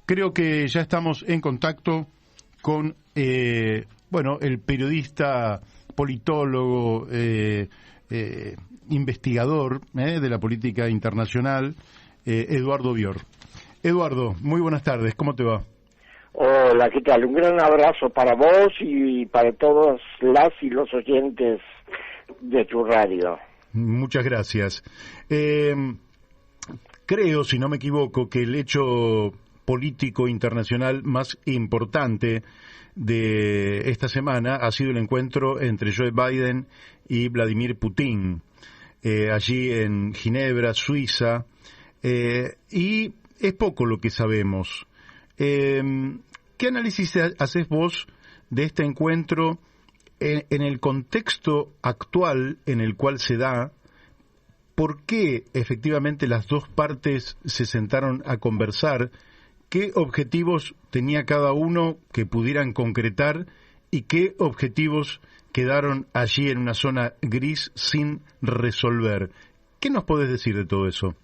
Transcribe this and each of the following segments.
Creo que ya estamos en contacto con, el periodista, politólogo, investigador de la política internacional, Eduardo Bior. Eduardo, muy buenas tardes, ¿cómo te va? Hola, ¿qué tal? Un gran abrazo para vos y para todos las y los oyentes de tu radio. Muchas gracias. Creo, si no me equivoco, que el hecho político internacional más importante de esta semana ha sido el encuentro entre Joe Biden y Vladimir Putin, allí en Ginebra, Suiza, y es poco lo que sabemos. ¿Qué análisis haces vos de este encuentro en el contexto actual en el cual se da? ¿Por qué efectivamente las dos partes se sentaron a conversar? ¿Qué objetivos tenía cada uno que pudieran concretar y qué objetivos quedaron allí en una zona gris sin resolver? ¿Qué nos podés decir de todo eso?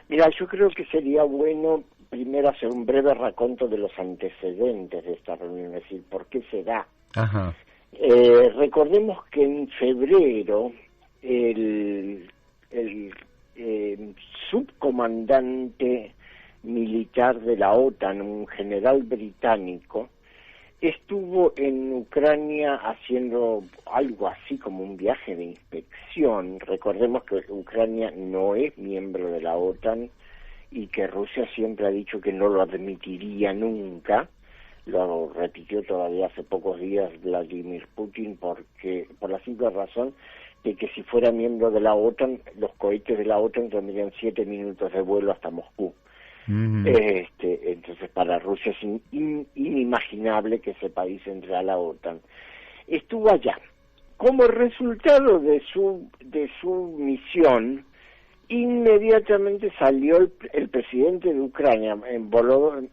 Mira, yo creo que sería bueno primero hacer un breve raconto de los antecedentes de esta reunión, es decir, ¿por qué se da? Ajá. Recordemos que en febrero el subcomandante militar de la OTAN, un general británico, estuvo en Ucrania haciendo algo así como un viaje de inspección. Recordemos que Ucrania no es miembro de la OTAN y que Rusia siempre ha dicho que no lo admitiría nunca. Lo repitió todavía hace pocos días Vladimir Putin por la simple razón de que si fuera miembro de la OTAN, los cohetes de la OTAN tendrían 7 minutos de vuelo hasta Moscú. Entonces para Rusia es inimaginable que ese país entre a la OTAN. Estuvo allá. Como resultado de su misión, inmediatamente salió el presidente de Ucrania, Volodymyr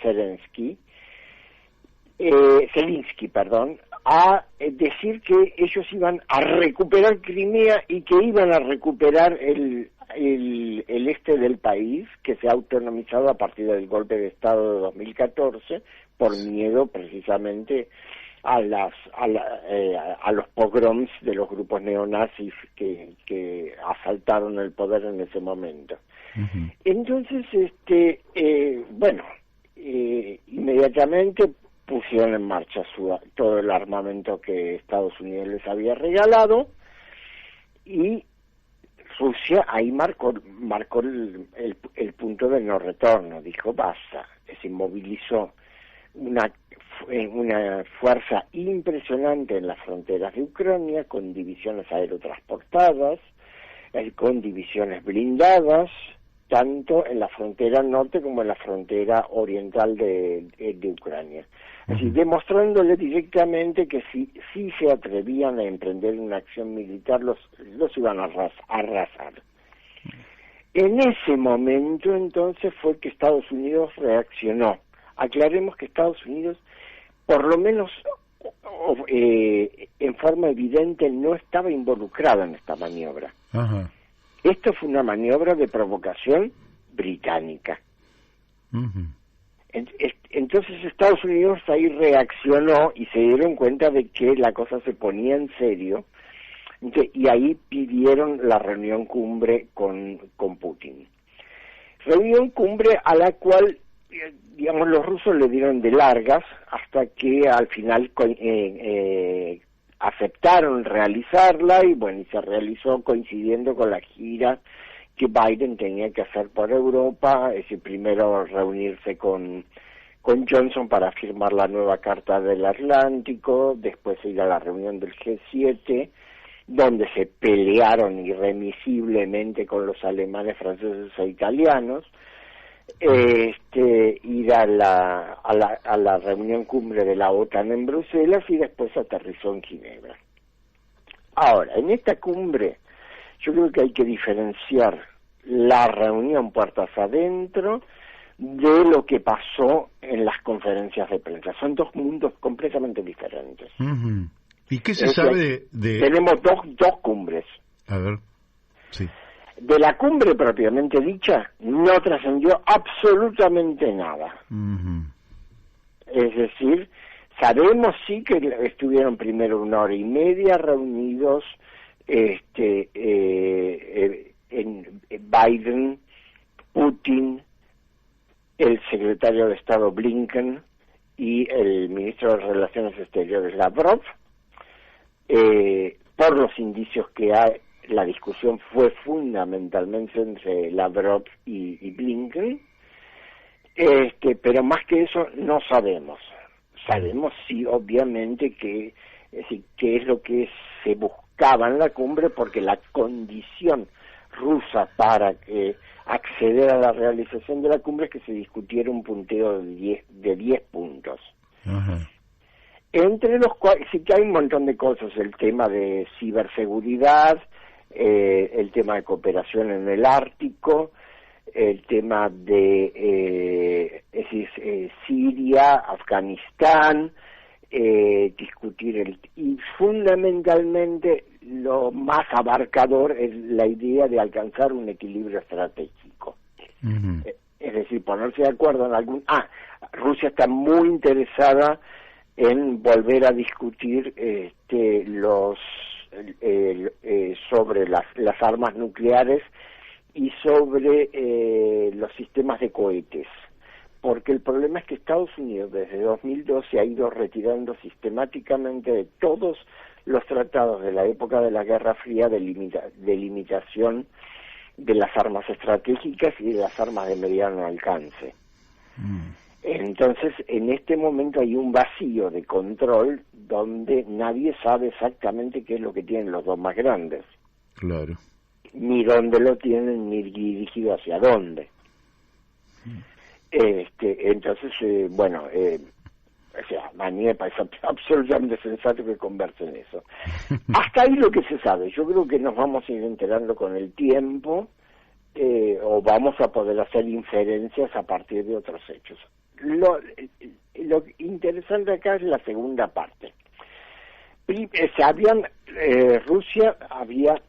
Zelensky, a decir que ellos iban a recuperar Crimea y que iban a recuperar el este del país, que se ha autonomizado a partir del golpe de Estado de 2014, por miedo precisamente a los pogroms de los grupos neonazis que asaltaron el poder en ese momento. Uh-huh. Entonces, inmediatamente pusieron en marcha todo el armamento que Estados Unidos les había regalado y Rusia ahí marcó el punto de no retorno, dijo basta, se inmovilizó una fuerza impresionante en las fronteras de Ucrania, con divisiones aerotransportadas, con divisiones blindadas, tanto en la frontera norte como en la frontera oriental de Ucrania. Así, demostrándole directamente que si se atrevían a emprender una acción militar, los iban a arrasar. En ese momento, entonces, fue que Estados Unidos reaccionó. Aclaremos que Estados Unidos, por lo menos en forma evidente, no estaba involucrado en esta maniobra. Ajá. Esto fue una maniobra de provocación británica. Uh-huh. Entonces Estados Unidos ahí reaccionó y se dieron cuenta de que la cosa se ponía en serio, y ahí pidieron la reunión cumbre con Putin. Reunión cumbre a la cual, los rusos le dieron de largas hasta que al final aceptaron realizarla y se realizó coincidiendo con la gira que Biden tenía que hacer por Europa, primero reunirse con Johnson para firmar la nueva Carta del Atlántico, después ir a la reunión del G7, donde se pelearon irremisiblemente con los alemanes, franceses e italianos, ir a la reunión cumbre de la OTAN en Bruselas y después aterrizó en Ginebra. Ahora, en esta cumbre yo creo que hay que diferenciar la reunión puertas adentro de lo que pasó en las conferencias de prensa. Son dos mundos completamente diferentes. Uh-huh. ¿Y qué se sabe de...? Tenemos dos cumbres. A ver, sí. De la cumbre propiamente dicha, no trascendió absolutamente nada. Es decir, sabemos sí que estuvieron primero 1 hora y media reunidos en Biden, Putin, el secretario de Estado Blinken y el ministro de Relaciones Exteriores Lavrov. Por los indicios que hay, la discusión fue fundamentalmente entre Lavrov y Blinken, pero más que eso no sabemos. Sabemos sí, obviamente, qué es lo que se buscaba en la cumbre, porque la condición rusa para acceder a la realización de la cumbre es que se discutiera un punteo de 10 puntos. Ajá. Entre los cuales sí que hay un montón de cosas: el tema de ciberseguridad, el tema de cooperación en el Ártico, el tema de Siria, Afganistán, discutir y fundamentalmente lo más abarcador es la idea de alcanzar un equilibrio estratégico. Es decir, ponerse de acuerdo en algún... Rusia está muy interesada en volver a discutir sobre las armas nucleares y sobre los sistemas de cohetes, porque el problema es que Estados Unidos desde 2012 ha ido retirando sistemáticamente de todos los tratados de la época de la Guerra Fría de limitación de las armas estratégicas y de las armas de mediano alcance. Entonces, en este momento hay un vacío de control donde nadie sabe exactamente qué es lo que tienen los dos más grandes. Claro. Ni dónde lo tienen, ni dirigido hacia dónde. Entonces, a mí me parece absolutamente sensato que conversen eso. Hasta ahí lo que se sabe. Yo creo que nos vamos a ir enterando con el tiempo, o vamos a poder hacer inferencias a partir de otros hechos. Lo interesante acá es la segunda parte. Rusia había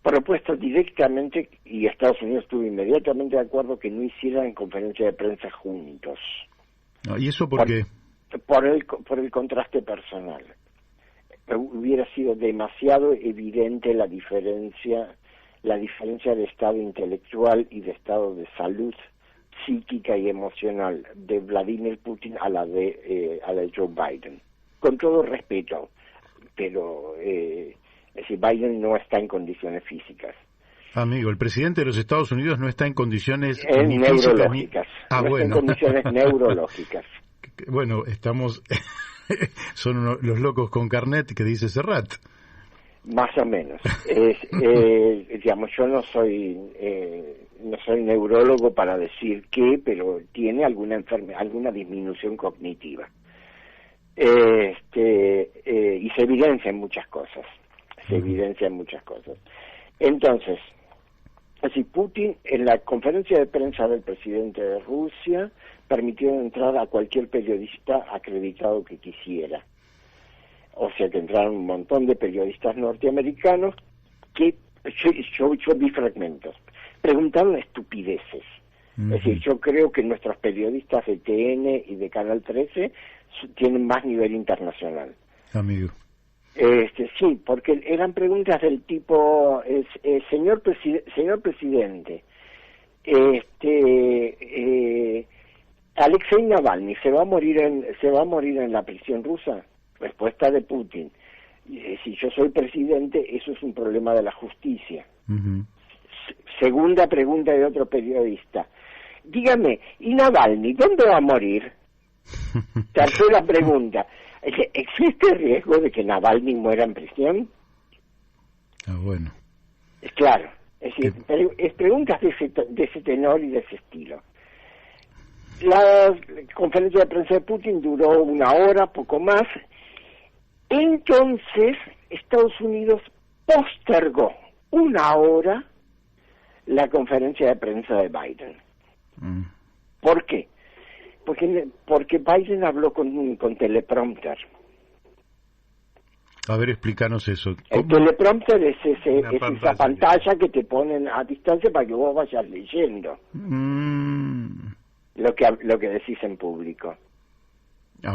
propuesto directamente, y Estados Unidos estuvo inmediatamente de acuerdo, que no hicieran conferencia de prensa juntos. ¿Y eso por qué? Por el contraste personal. Hubiera sido demasiado evidente la diferencia de estado intelectual y de estado de salud psíquica y emocional de Vladimir Putin a la de Joe Biden. Con todo respeto, pero Biden no está en condiciones físicas. Amigo, el presidente de los Estados Unidos no está en condiciones ni neurológicas. Está en condiciones neurológicas. Bueno, estamos... son los locos con carnet que dice Serrat. Más o menos. Yo no soy neurólogo para decir qué, pero tiene alguna disminución cognitiva. Y se evidencia en muchas cosas. Entonces, Putin, en la conferencia de prensa del presidente de Rusia, permitió entrar a cualquier periodista acreditado que quisiera. O sea que entraron un montón de periodistas norteamericanos que yo vi fragmentos, preguntaron estupideces. Es decir, yo creo que nuestros periodistas de TN y de Canal 13 tienen más nivel internacional. Amigo. Sí, porque eran preguntas del tipo, señor presidente, Alexei Navalny se va a morir en la prisión rusa. Respuesta de Putin: si yo soy presidente, eso es un problema de la justicia. Segunda pregunta de otro periodista: dígame, ¿y Navalny dónde va a morir? Tercera pregunta: ¿existe riesgo de que Navalny muera en prisión? Bueno. Claro, es decir, es preguntas de ese tenor y de ese estilo. La conferencia de prensa de Putin duró 1 hora, poco más. Entonces, Estados Unidos postergó 1 hora la conferencia de prensa de Biden. ¿Por qué? Porque Biden habló con teleprompter. A ver, explícanos eso. El teleprompter es esa pantalla, pantalla que te ponen a distancia para que vos vayas leyendo lo que decís en público.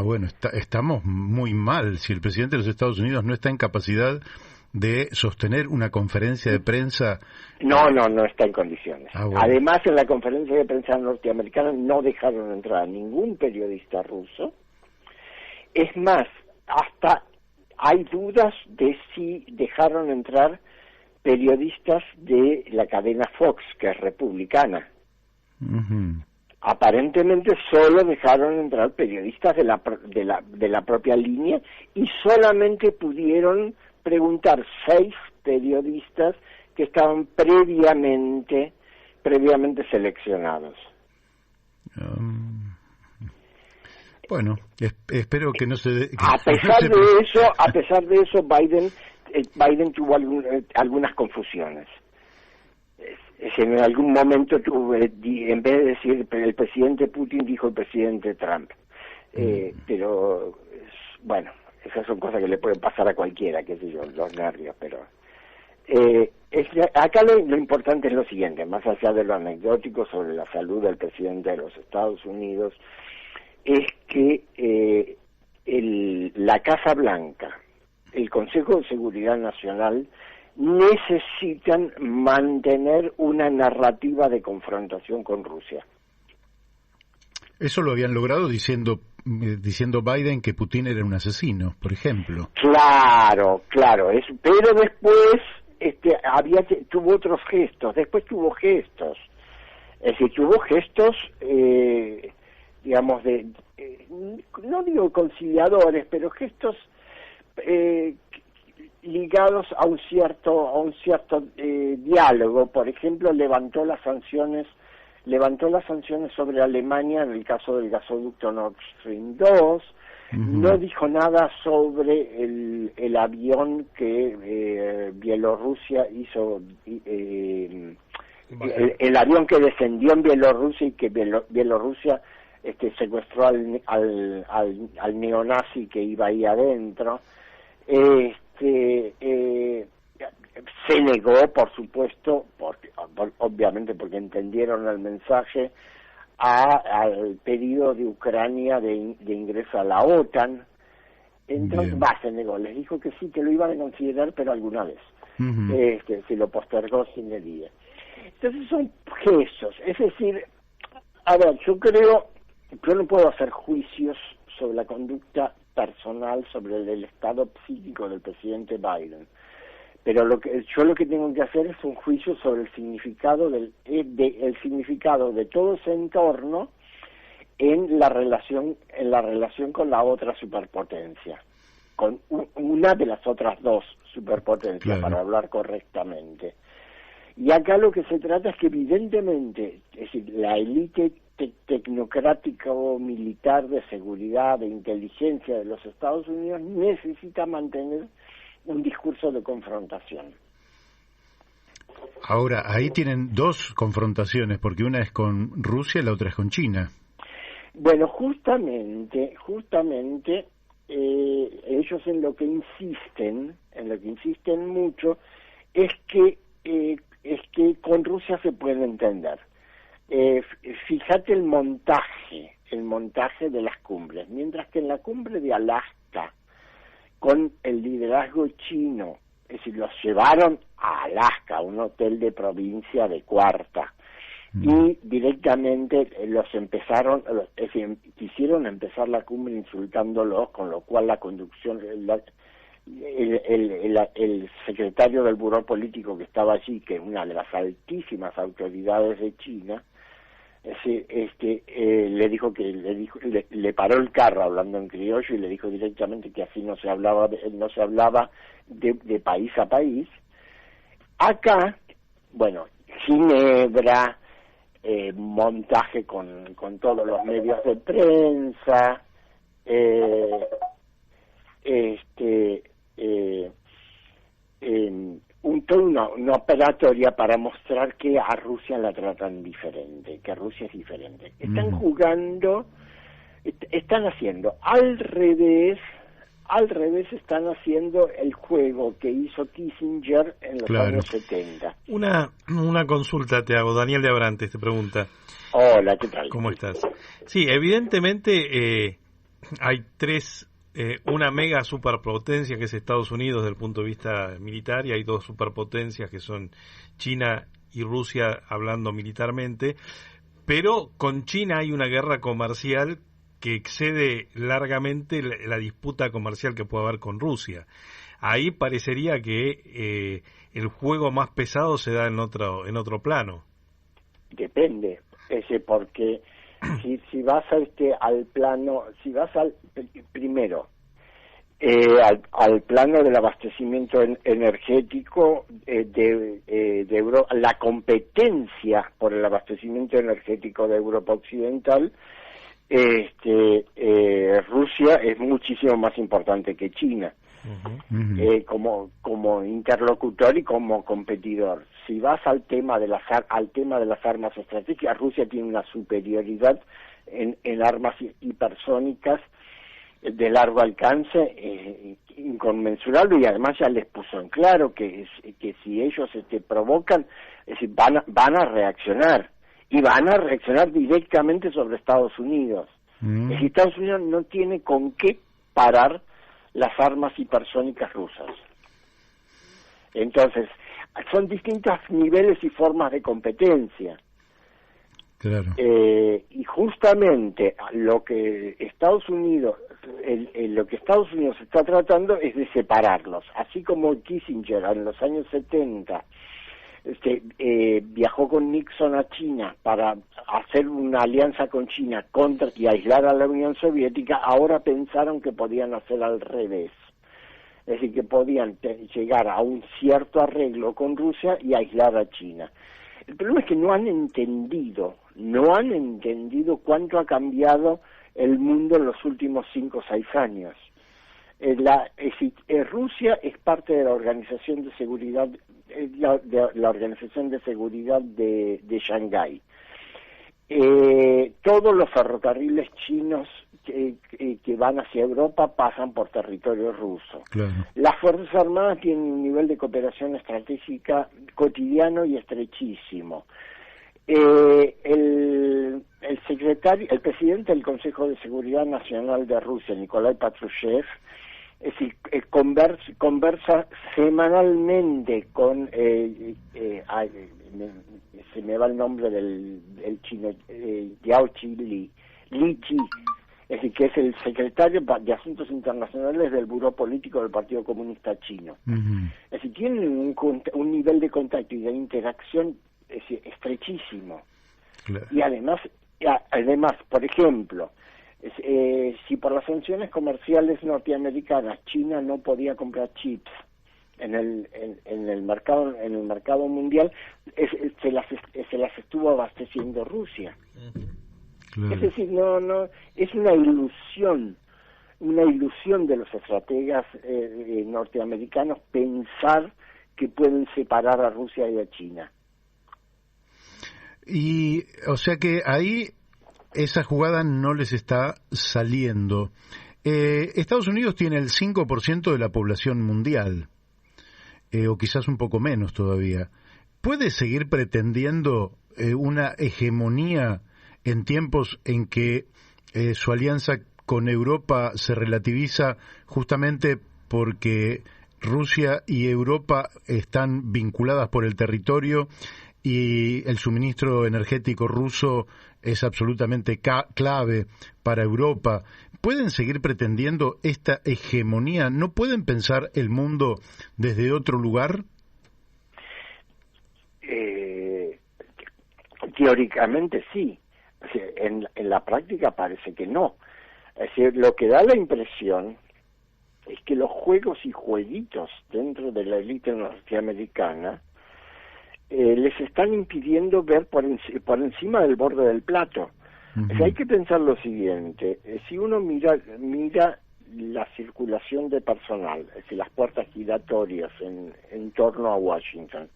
Bueno, estamos muy mal. Si el presidente de los Estados Unidos no está en capacidad de sostener una conferencia de prensa... No está en condiciones. Bueno. Además, en la conferencia de prensa norteamericana no dejaron entrar a ningún periodista ruso. Es más, hasta hay dudas de si dejaron entrar periodistas de la cadena Fox, que es republicana. Uh-huh. Aparentemente solo dejaron entrar periodistas de la propia línea y solamente pudieron preguntar 6 periodistas que estaban previamente seleccionados. Bueno, espero que no se... A pesar de eso, Biden tuvo algunas confusiones. En algún momento en vez de decir el presidente Putin, dijo el presidente Trump. Pero, bueno, esas son cosas que le pueden pasar a cualquiera, qué sé yo, los nervios, pero... acá lo importante es lo siguiente, más allá de lo anecdótico sobre la salud del presidente de los Estados Unidos, es que la Casa Blanca, el Consejo de Seguridad Nacional, necesitan mantener una narrativa de confrontación con Rusia. Eso lo habían logrado diciendo Biden que Putin era un asesino, por ejemplo. Claro, pero después tuvo otros gestos, es decir, tuvo gestos, digamos, no digo conciliadores, pero gestos ligados a un cierto diálogo. Por ejemplo, levantó las sanciones sobre Alemania en el caso del gasoducto Nord Stream 2. Uh-huh. No dijo nada sobre el avión que Bielorrusia hizo, el avión que descendió en Bielorrusia y que Bielorrusia secuestró al neonazi que iba ahí adentro. Se negó, por supuesto, obviamente porque entendieron el mensaje, al pedido de Ucrania de ingreso a la OTAN. Entonces, se negó, les dijo que sí, que lo iban a considerar, pero alguna vez. Uh-huh. Se lo postergó sin medida. Entonces son gestos, es decir, a ver, yo no puedo hacer juicios sobre la conducta personal, sobre el estado psíquico del presidente Biden, pero lo que tengo que hacer es un juicio sobre el significado el significado de todo ese entorno en la relación con la otra superpotencia, con una de las otras 2 superpotencias, claro, para hablar correctamente. Y acá lo que se trata es que evidentemente, es decir, la élite tecnocrático-militar de seguridad, de inteligencia de los Estados Unidos necesita mantener un discurso de confrontación. Ahora, ahí tienen 2 confrontaciones, porque una es con Rusia y la otra es con China. Bueno, justamente, ellos en lo que insisten mucho, es que con Rusia se puede entender. Fíjate el montaje de las cumbres, mientras que en la cumbre de Alaska, con el liderazgo chino, es decir, los llevaron a Alaska, un hotel de provincia de cuarta, y directamente quisieron empezar la cumbre insultándolos, con lo cual la conducción, el secretario del buró político que estaba allí, que es una de las altísimas autoridades de China, le paró el carro hablando en criollo y le dijo directamente que así no se hablaba de país a país. Acá, bueno, Ginebra, montaje con todos los medios de prensa, una operatoria para mostrar que a Rusia la tratan diferente, que Rusia es diferente. Están jugando, están haciendo al revés al revés están haciendo el juego que hizo Kissinger en los años 70. Una consulta te hago, Daniel de Abrantes te pregunta. Hola, ¿qué tal? ¿Cómo estás? Sí, evidentemente hay una mega superpotencia que es Estados Unidos desde el punto de vista militar, y hay dos superpotencias que son China y Rusia hablando militarmente, pero con China hay una guerra comercial que excede largamente la disputa comercial que puede haber con Rusia. Ahí parecería que el juego más pesado se da en otro plano. Depende, porque si vas al plano, si vas primero al plano del abastecimiento energético de Europa, la competencia por el abastecimiento energético de Europa Occidental, Rusia es muchísimo más importante que China, como interlocutor y como competidor. Si vas al tema de las armas estratégicas, Rusia tiene una superioridad en armas hipersónicas de largo alcance inconmensurable, y además ya les puso en claro que si ellos provocan, van a reaccionar. Y van a reaccionar directamente sobre Estados Unidos. Es decir, Estados Unidos no tiene con qué parar las armas hipersónicas rusas. Entonces, son distintos niveles y formas de competencia. Claro. Y justamente lo que Estados Unidos está tratando es de separarlos. Así como Kissinger en los años 70 viajó con Nixon a China para hacer una alianza con China y aislar a la Unión Soviética, ahora pensaron que podían hacer al revés. Es decir, que podían llegar a un cierto arreglo con Rusia y aislar a China. El problema es que no han entendido cuánto ha cambiado el mundo en los últimos 5 o 6 años. Rusia es parte de la Organización de Seguridad la Organización de Seguridad de Shanghái. Todos los ferrocarriles chinos que van hacia Europa pasan por territorio ruso. Claro. Las Fuerzas Armadas tienen un nivel de cooperación estratégica cotidiano y estrechísimo. El presidente del Consejo de Seguridad Nacional de Rusia, Nikolai Patrushev, es decir, conversa semanalmente con se me va el nombre del chino, Yao Li Chi, es decir, que es el secretario de Asuntos Internacionales del Buró Político del Partido Comunista Chino. Uh-huh. Es decir, tienen un nivel de contacto y de interacción estrechísimo. Claro. Y además, por ejemplo, si por las sanciones comerciales norteamericanas China no podía comprar chips en el mercado mundial, se las estuvo abasteciendo Rusia. Claro. Es decir, no es una ilusión de los estrategas norteamericanos pensar que pueden separar a Rusia y a China. Y o sea que ahí esa jugada no les está saliendo. Estados Unidos tiene el 5% de la población mundial, o quizás un poco menos todavía. ¿Puede seguir pretendiendo una hegemonía en tiempos en que su alianza con Europa se relativiza justamente porque Rusia y Europa están vinculadas por el territorio y el suministro energético ruso es absolutamente clave para Europa? ¿Pueden seguir pretendiendo esta hegemonía? ¿No pueden pensar el mundo desde otro lugar? Teóricamente sí. En la práctica parece que no. Es decir, lo que da la impresión es que los juegos y jueguitos dentro de la élite norteamericana les están impidiendo ver por encima del borde del plato. Uh-huh. O sea, hay que pensar lo siguiente: si uno mira la circulación de personal, es decir, las puertas giratorias en torno a Washington,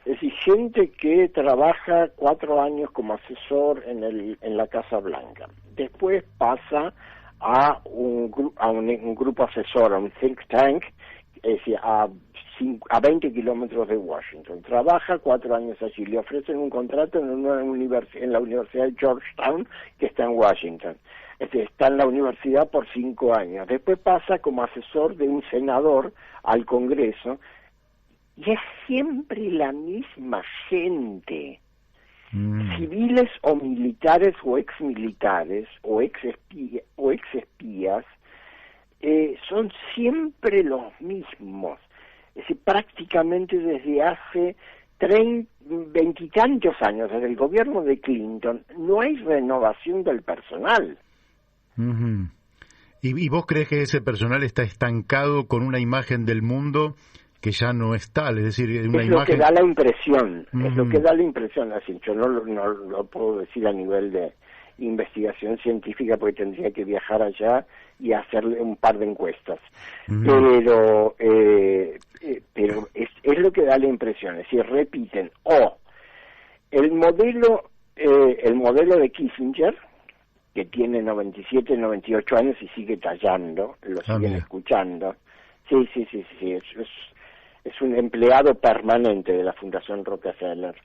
es decir, gente que trabaja 4 años como asesor en la Casa Blanca, después pasa a un grupo asesor, a un think tank, es decir, a 20 kilómetros de Washington. Trabaja 4 años allí, le ofrecen un contrato en la Universidad de Georgetown, que está en Washington. Es decir, está en la universidad por 5 años. Después pasa como asesor de un senador al Congreso, y es siempre la misma gente. Civiles o militares o exmilitares o exespías, son siempre los mismos. Es decir, prácticamente desde hace 20 y tantos años, desde el gobierno de Clinton, no hay renovación del personal. ¿Y vos crees que ese personal está estancado con una imagen del mundo que ya no es tal? Es decir, una es imagen... lo que da la impresión, es lo que da la impresión. Así, yo no lo puedo decir a nivel de investigación científica porque tendría que viajar allá y hacerle un par de encuestas. Pero es lo que da la impresión, es decir, repiten el modelo de Kissinger, que tiene 97, 98 años y sigue tallando, lo siguen escuchando. Sí, es un empleado permanente de la Fundación Rockefeller.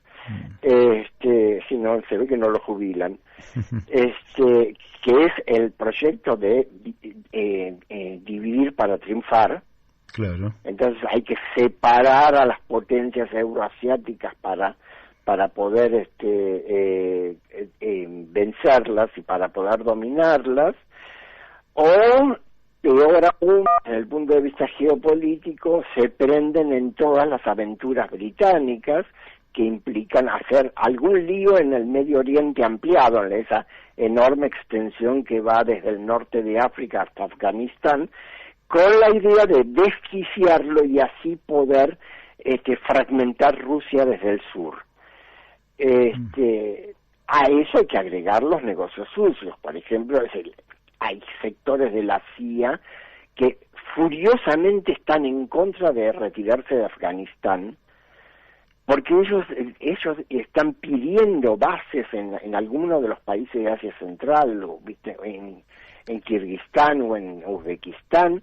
Si no, se ve que no lo jubilan. Que es el proyecto de dividir para triunfar. Claro. Entonces hay que separar a las potencias euroasiáticas para poder vencerlas y para poder dominarlas, o peor aún, desde el punto de vista geopolítico, se prenden en todas las aventuras británicas que implican hacer algún lío en el Medio Oriente ampliado, en esa enorme extensión que va desde el norte de África hasta Afganistán, con la idea de desquiciarlo y así poder fragmentar Rusia desde el sur. A eso hay que agregar los negocios sucios. Por ejemplo, hay sectores de la CIA que furiosamente están en contra de retirarse de Afganistán, porque ellos están pidiendo bases en alguno de los países de Asia Central, o, ¿viste?, en Kirguistán o en Uzbekistán,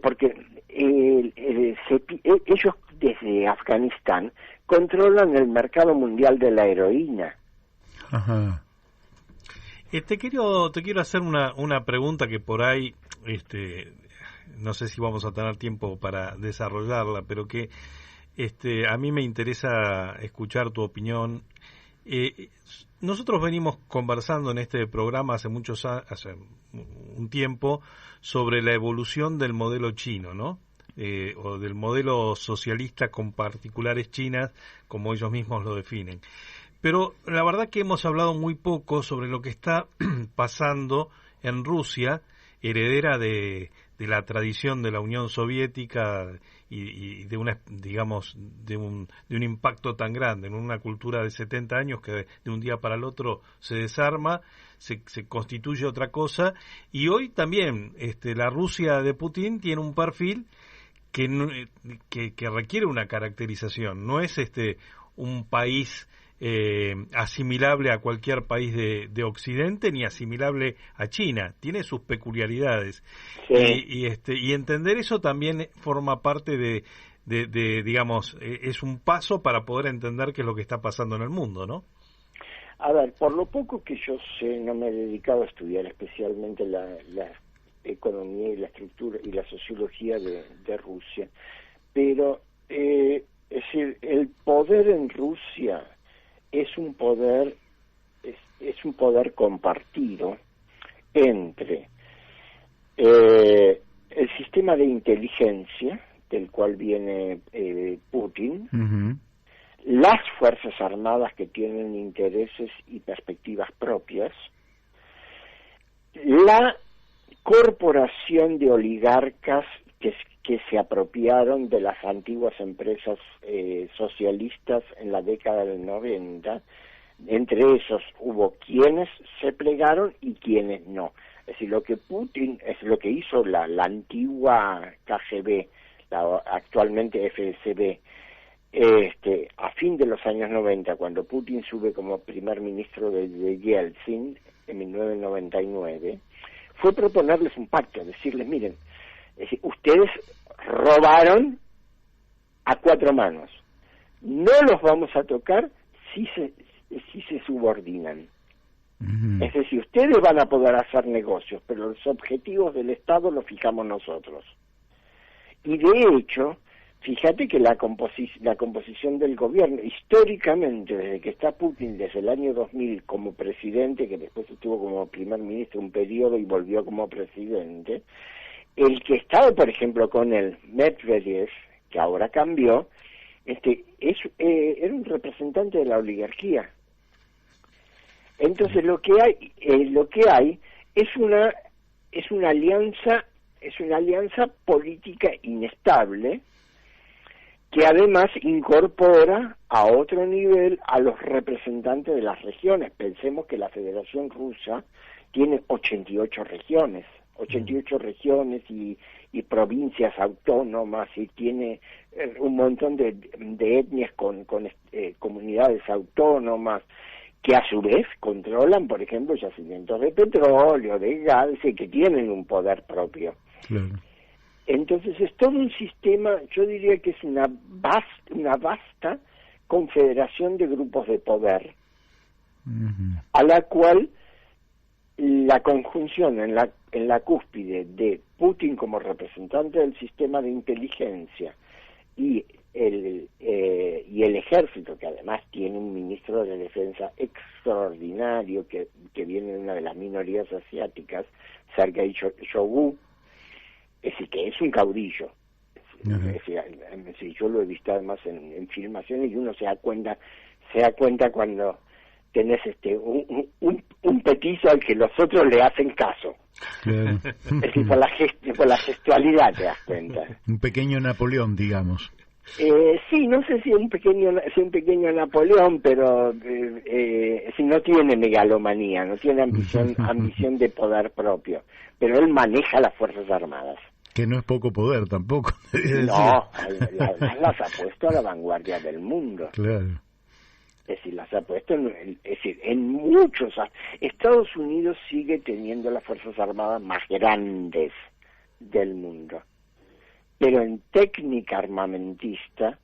porque ellos desde Afganistán controlan el mercado mundial de la heroína. Ajá. Te quiero hacer una pregunta que por ahí, no sé si vamos a tener tiempo para desarrollarla, pero que a mí me interesa escuchar tu opinión. Nosotros venimos conversando en este programa hace un tiempo sobre la evolución del modelo chino, ¿no? O del modelo socialista con particulares chinas, como ellos mismos lo definen. Pero la verdad que hemos hablado muy poco sobre lo que está pasando en Rusia, heredera de la tradición de la Unión Soviética y de una, digamos, de un impacto tan grande en una cultura de 70 años que de un día para el otro se desarma, se constituye otra cosa, y hoy también la Rusia de Putin tiene un perfil que requiere una caracterización. No es un país asimilable a cualquier país de Occidente ni asimilable a China, tiene sus peculiaridades. Sí. Y entender eso también forma parte de digamos, es un paso para poder entender qué es lo que está pasando en el mundo, ¿no? A ver, por lo poco que yo sé, no me he dedicado a estudiar especialmente la economía y la estructura y la sociología de Rusia, pero es decir, el poder en Rusia es un poder compartido entre el sistema de inteligencia del cual viene Putin, las fuerzas armadas que tienen intereses y perspectivas propias, la corporación de oligarcas que se apropiaron de las antiguas empresas socialistas en la década del 90. Entre esos hubo quienes se plegaron y quienes no. Es decir, lo que Putin, es lo que hizo la antigua KGB, actualmente FSB, a fin de los años 90, cuando Putin sube como primer ministro de Yeltsin en 1999, fue proponerles un pacto, decirles, miren, ustedes robaron a 4 manos, no los vamos a tocar si se subordinan. Es decir, ustedes van a poder hacer negocios, pero los objetivos del Estado los fijamos nosotros. Y de hecho, fíjate que la composición del gobierno, históricamente, desde que está Putin, desde el año 2000 como presidente, que después estuvo como primer ministro un periodo y volvió como presidente, el que estaba, por ejemplo, con el Medvedev, que ahora cambió, era un representante de la oligarquía. Entonces lo que hay es una alianza política inestable, que además incorpora a otro nivel a los representantes de las regiones. Pensemos que la Federación Rusa tiene 88 regiones y provincias autónomas, y tiene un montón de etnias con comunidades autónomas, que a su vez controlan, por ejemplo, yacimientos de petróleo, de gas, y que tienen un poder propio. Claro. Entonces es todo un sistema, yo diría que es una vasta confederación de grupos de poder, a la cual la conjunción en la cúspide de Putin como representante del sistema de inteligencia y el ejército, que además tiene un ministro de defensa extraordinario que viene de una de las minorías asiáticas, Sergei Shoigu, es decir, que es un caudillo. Es decir, yo lo he visto además en filmaciones, y uno se da cuenta cuando tenés un petizo al que los otros le hacen caso. Claro. Es decir, por la gestualidad te das cuenta. Un pequeño Napoleón, digamos. Sí, no sé si un pequeño Napoleón, pero si no tiene megalomanía, no tiene ambición de poder propio, pero él maneja las Fuerzas Armadas. Que no es poco poder tampoco. No, las ha puesto a la vanguardia del mundo. Claro. Es decir, las ha puesto en muchos. Estados Unidos sigue teniendo las Fuerzas Armadas más grandes del mundo, pero en técnica armamentista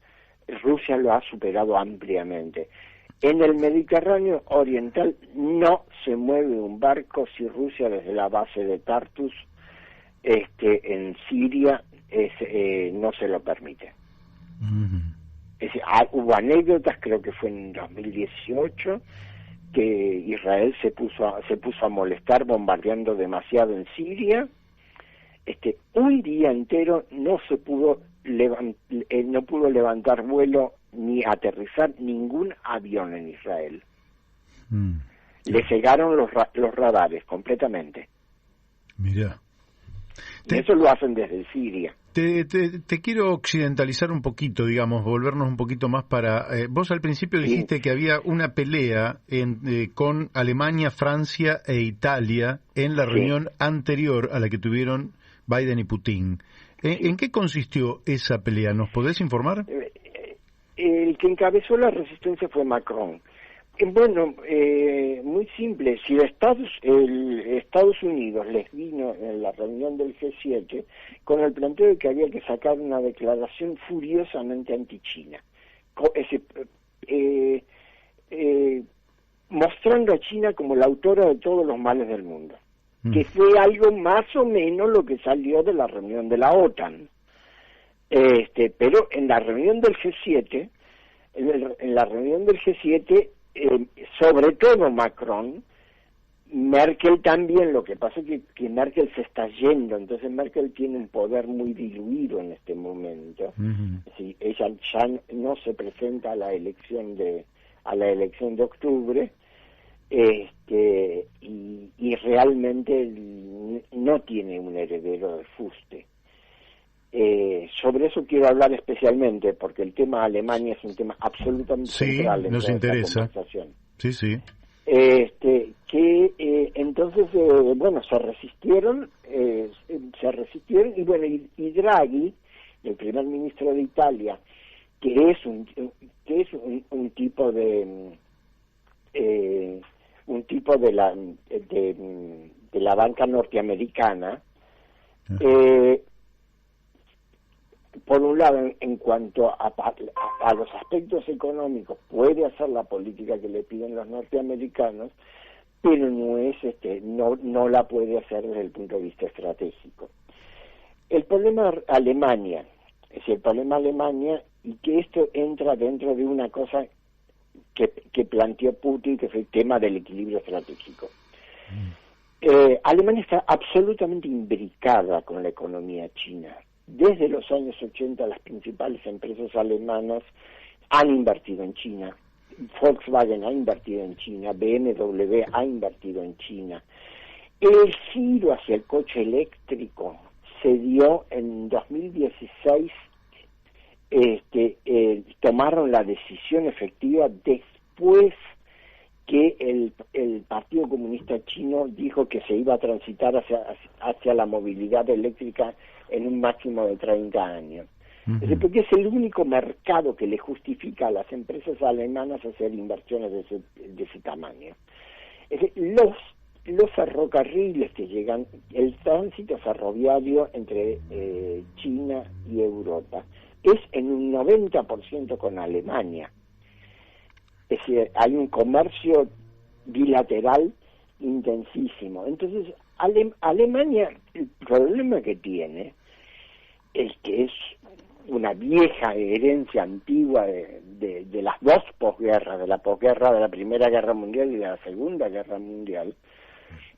Rusia lo ha superado ampliamente. En el Mediterráneo Oriental no se mueve un barco si Rusia, desde la base de Tartus en Siria no se lo permite. Es decir, hubo anécdotas, creo que fue en 2018, que Israel se puso a molestar bombardeando demasiado en Siria. Un día entero no pudo levantar vuelo ni aterrizar ningún avión en Israel. Le cegaron los radares completamente. Mirá. Eso lo hacen desde Siria. Te quiero occidentalizar un poquito, digamos, volvernos un poquito más para... vos al principio dijiste que había una pelea con Alemania, Francia e Italia en la reunión anterior a la que tuvieron Biden y Putin. ¿En qué consistió esa pelea? ¿Nos podés informar? El que encabezó la resistencia fue Macron. Bueno, muy simple. Si Estados Unidos les vino en la reunión del G7 con el planteo de que había que sacar una declaración furiosamente anti-China, mostrando a China como la autora de todos los males del mundo, que fue algo más o menos lo que salió de la reunión de la OTAN. Pero en la reunión del G7, sobre todo Macron, Merkel también, lo que pasa es que Merkel se está yendo, entonces Merkel tiene un poder muy diluido en este momento. Sí, ella ya no se presenta a la elección de octubre, y realmente no tiene un heredero de fuste. Sobre eso quiero hablar especialmente, porque el tema Alemania es un tema absolutamente central en toda esta conversación. Sí. Entonces, se resistieron, y bueno, y Draghi, el primer ministro de Italia, que es un tipo de la banca norteamericana, por un lado, en cuanto a los aspectos económicos, puede hacer la política que le piden los norteamericanos, pero no la puede hacer desde el punto de vista estratégico. El problema de Alemania, y que esto entra dentro de una cosa que planteó Putin, que fue el tema del equilibrio estratégico. Alemania está absolutamente imbricada con la economía china. Desde los años 80 las principales empresas alemanas han invertido en China. Volkswagen ha invertido en China, BMW ha invertido en China. El giro hacia el coche eléctrico se dio en 2016. Tomaron la decisión efectiva después que el Partido Comunista Chino dijo que se iba a transitar hacia la movilidad eléctrica en un máximo de 30 años. Porque es el único mercado que le justifica a las empresas alemanas hacer inversiones de ese tamaño. Los ferrocarriles que llegan, el tránsito ferroviario entre China y Europa es en un 90% con Alemania. Es decir, hay un comercio bilateral intensísimo. Entonces, Alemania, el problema que tiene es que es una vieja herencia antigua de las dos posguerras, de la posguerra de la Primera Guerra Mundial y de la Segunda Guerra Mundial,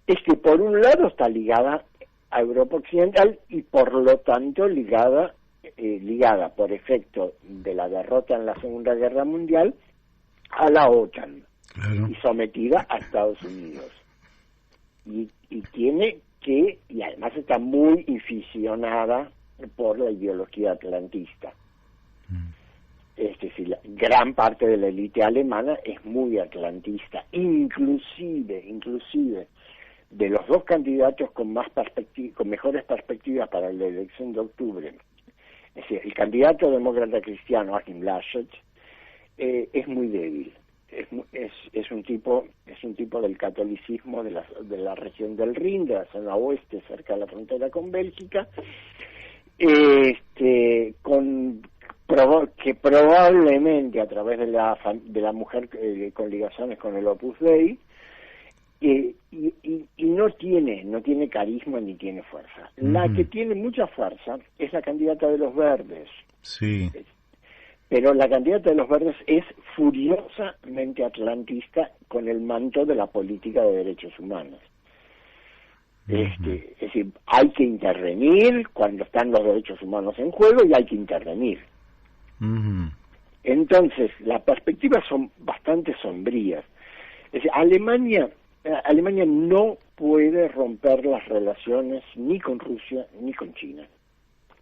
es que por un lado está ligada a Europa Occidental y por lo tanto ligada por efecto de la derrota en la Segunda Guerra Mundial a la OTAN, claro, y sometida a Estados Unidos. Y además está muy inficionada por la ideología atlantista. Es decir, gran parte de la élite alemana es muy atlantista, inclusive de los dos candidatos con mejores perspectivas para la elección de octubre. Es decir, el candidato demócrata cristiano Achim Laschet es muy débil. Es un tipo del catolicismo de la región del Rin, de la zona oeste, cerca de la frontera con Bélgica, que probablemente a través de la mujer con ligaciones con el Opus Dei, y no tiene carisma ni tiene fuerza. La que tiene mucha fuerza es la candidata de los Verdes. Sí. Pero la candidata de los Verdes es furiosamente atlantista con el manto de la política de derechos humanos. Es decir, hay que intervenir cuando están los derechos humanos en juego y hay que intervenir. Entonces, las perspectivas son bastante sombrías. Es decir, Alemania no puede romper las relaciones ni con Rusia ni con China.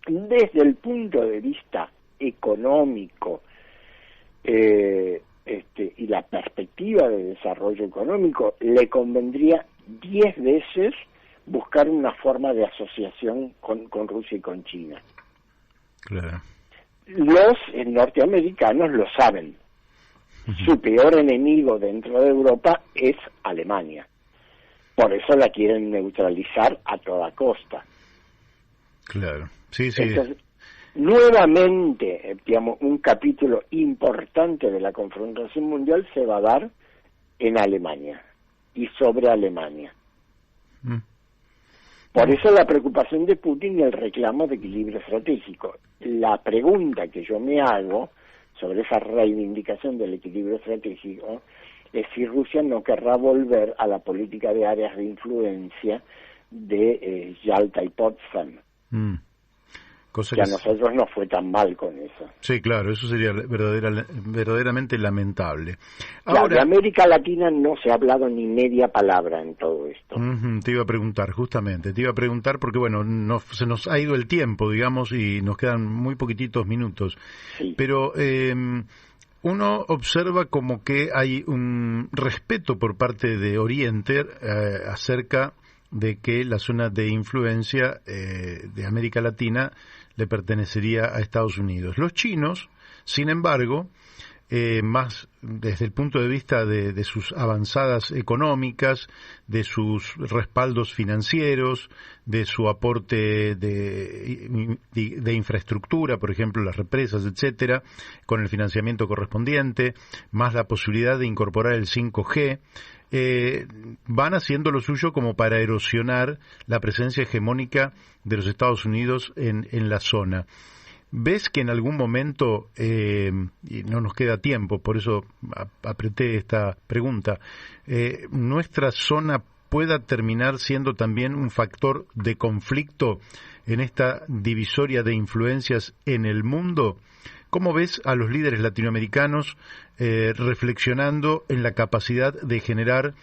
Desde el punto de vista económico y la perspectiva de desarrollo económico, le convendría 10 veces buscar una forma de asociación con Rusia y con China. Claro. Los norteamericanos lo saben. Su peor enemigo dentro de Europa es Alemania. Por eso la quieren neutralizar a toda costa. Claro. Sí, sí. Entonces, nuevamente, un capítulo importante de la confrontación mundial se va a dar en Alemania y sobre Alemania. Por eso la preocupación de Putin y el reclamo de equilibrio estratégico. La pregunta que yo me hago sobre esa reivindicación del equilibrio estratégico es si Rusia no querrá volver a la política de áreas de influencia de Yalta y Potsdam. Que a nosotros no fue tan mal con eso. Sí, claro, eso sería verdaderamente lamentable. Ahora, de América Latina no se ha hablado ni media palabra en todo esto. Te iba a preguntar, justamente, porque bueno, se nos ha ido el tiempo, digamos, y nos quedan muy poquititos minutos. Sí. Pero uno observa como que hay un respeto por parte de Oriente acerca de que la zona de influencia de América Latina le pertenecería a Estados Unidos. Los chinos, sin embargo, más desde el punto de vista de sus avanzadas económicas, de sus respaldos financieros, de su aporte de infraestructura, por ejemplo, las represas, etcétera, con el financiamiento correspondiente, más la posibilidad de incorporar el 5G, van haciendo lo suyo como para erosionar la presencia hegemónica de los Estados Unidos en la zona. ¿Ves que en algún momento, y no nos queda tiempo, por eso apreté esta pregunta, nuestra zona pueda terminar siendo también un factor de conflicto en esta divisoria de influencias en el mundo? ¿Cómo ves a los líderes latinoamericanos reflexionando en la capacidad de generar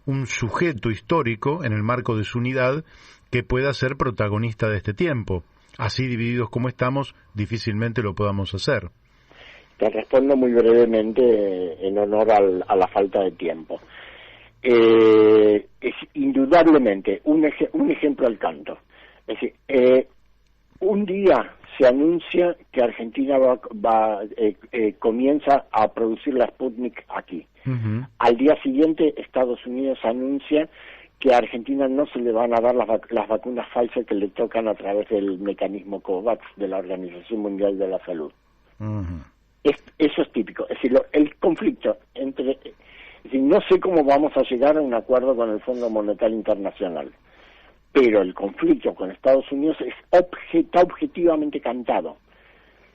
un sujeto histórico en el marco de su unidad que pueda ser protagonista de este tiempo? Así divididos como estamos, difícilmente lo podamos hacer. Te respondo muy brevemente en honor a la falta de tiempo. Es indudablemente un ejemplo al canto. Es decir, un día se anuncia que Argentina comienza a producir la Sputnik aquí. Uh-huh. Al día siguiente Estados Unidos anuncia que a Argentina no se le van a dar las vacunas Pfizer que le tocan a través del mecanismo COVAX de la Organización Mundial de la Salud. Uh-huh. Eso es típico. Es decir, el conflicto entre... Es decir, no sé cómo vamos a llegar a un acuerdo con el Fondo Monetario Internacional, pero el conflicto con Estados Unidos está objetivamente cantado,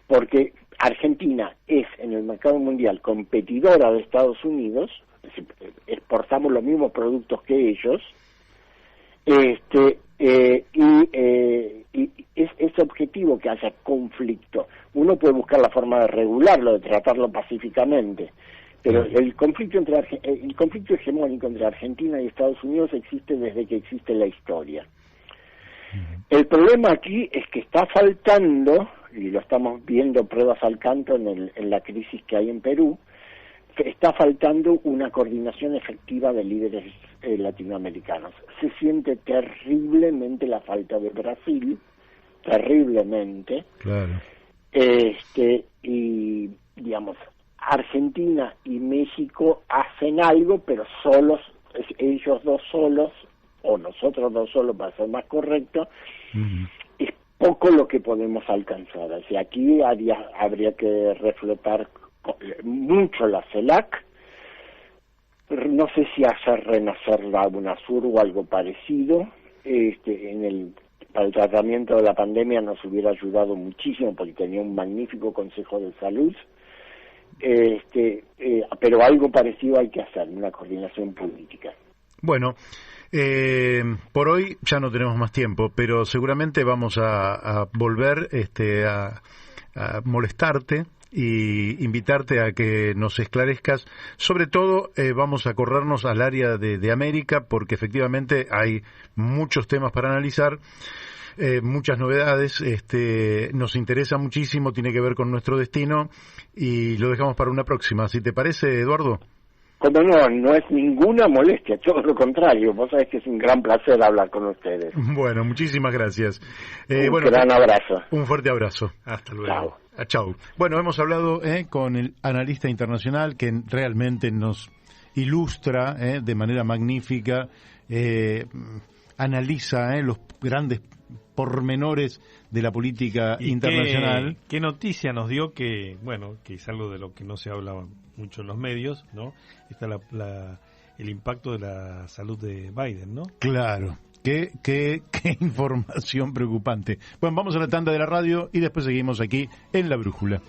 porque Argentina es en el mercado mundial competidora de Estados Unidos, es decir, exportamos los mismos productos que ellos, y es objetivo que haya conflicto. Uno puede buscar la forma de regularlo, de tratarlo pacíficamente, pero el conflicto hegemónico entre Argentina y Estados Unidos existe desde que existe la historia. El problema aquí es que está faltando, y lo estamos viendo pruebas al canto en la crisis que hay en Perú, que está faltando una coordinación efectiva de líderes latinoamericanos. Se siente terriblemente la falta de Brasil, terriblemente. Claro. Y digamos, Argentina y México hacen algo, pero solos, ellos dos solos, o nosotros dos solos, para ser más correcto, uh-huh. Es poco lo que podemos alcanzar. O sea, aquí habría que reflotar mucho la CELAC, no sé si hacer renacer la UNASUR o algo parecido. Para el tratamiento de la pandemia nos hubiera ayudado muchísimo porque tenía un magnífico Consejo de Salud, pero algo parecido hay que hacer, una coordinación política. Bueno, por hoy ya no tenemos más tiempo, pero seguramente vamos a volver a molestarte y invitarte a que nos esclarezcas. Sobre todo vamos a corrernos al área de América, porque efectivamente hay muchos temas para analizar, muchas novedades, nos interesa muchísimo, tiene que ver con nuestro destino y lo dejamos para una próxima. ¿Si te parece, Eduardo? Como no es ninguna molestia, todo lo contrario. Vos sabés que es un gran placer hablar con ustedes. Bueno, muchísimas gracias. Un gran abrazo. Un fuerte abrazo. Hasta luego. Chao. Bueno, hemos hablado con el analista internacional que realmente nos ilustra de manera magnífica, analiza los grandes pormenores de la política internacional. ¿Qué noticia nos dio que es algo de lo que no se habla mucho en los medios, ¿no? Está el impacto de la salud de Biden, ¿no? Claro. Qué información preocupante. Bueno, vamos a la tanda de la radio y después seguimos aquí en La Brújula.